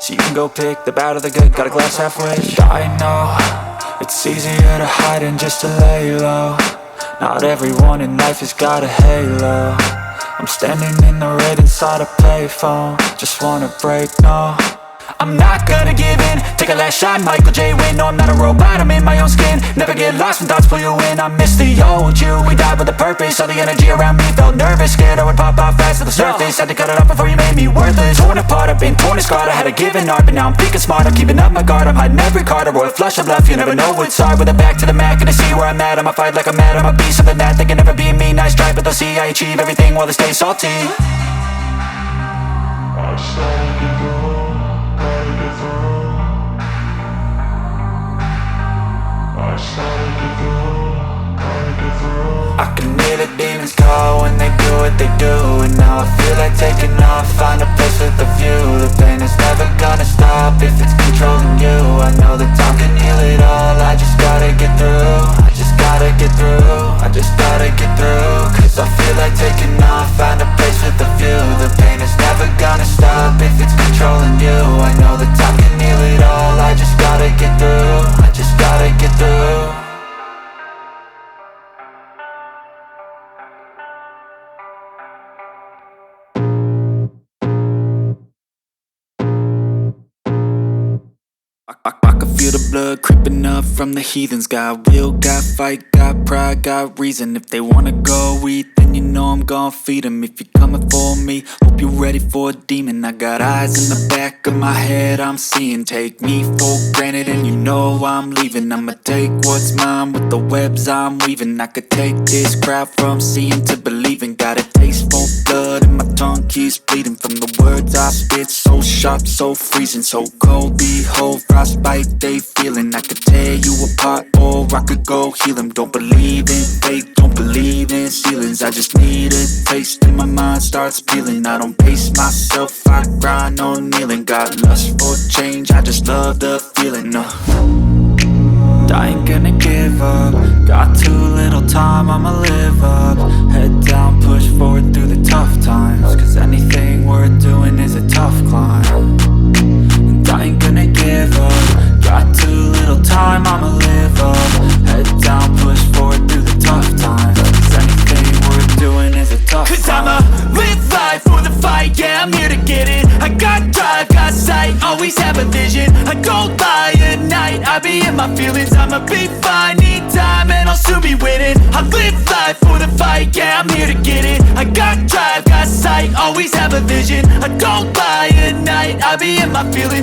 So you can go pick the bad or the good, got a glass halfway. I know, it's easier to hide than just to lay low. Not everyone in life has got a halo. I'm standing in the red inside a payphone. Just wanna break, no, I'm not gonna give in. Take a last shot, Michael J. Win. No, I'm not a robot, I'm in my own skin. Never get lost when thoughts pull you in. I miss the old you, we died with a purpose. All the energy around me felt nervous. Scared I would pop out fast to the surface. Had to cut it off before you made me worthless. Torn apart, I've been torn and scarred. I had a given art, but now I'm thinking smart. I'm keeping up my guard, I'm hiding every card. A royal flush of left, you never know what's hard. With a back to the mat, gonna see where I'm at. I'ma fight like I'm mad, I'ma be something that they can never be me. Nice try, but they'll see I achieve everything while they stay salty. I can hear the demons call when they do what they do. And now I feel like taking off, find a place with a view. The pain is never gonna stop if it's controlling you. I know that time can heal it all, I just gotta get through. I just gotta get through, I just gotta get through. Cause I feel like taking off, find a place with a view. The pain is never gonna stop if it's controlling you. I know that time can heal it all, I just gotta get through. I just gotta get through. I can feel the blood creeping up from the heathens. Got will, got fight, got pride, got reason. If they wanna go eat, then you know I'm gon' feed them. If you're coming for me, hope you're ready for a demon. I got eyes in the back of my head, I'm seeing. Take me for granted and you know I'm leaving. I'ma take what's mine with the webs I'm weaving. I could take this crowd from seeing to believing. Got a taste for blood and my tongue keeps bleeding. From the words I spit, so sharp, so freezing. So cold, behold, frostbite they feeling. I could tear you apart or I could go heal them. Don't believe in fate, don't believe in ceilings. I just need a taste and my mind starts peeling. I don't pace myself, I grind on kneeling. Got lust for change, I just love the feeling. I ain't gonna give up. Got too little time, I'ma live up. Head down, push forward through the tough times. Cause anything worth doing is a tough climb. And I ain't gonna give up. Got too little time, I'ma live up. Head down, push forward through the tough times. Cause anything worth doing is a tough climb. Cause I'ma live life for the fight, yeah, I'm here to get it. I got drive, got sight, always have a vision. I don't lie at night, I be in my feelings. I'ma be fine, need time and I'll soon be winning. I live life for the fight, yeah, I'm here to get it. I got drive, got sight, always have a vision. I don't lie at night, I be in my feelings.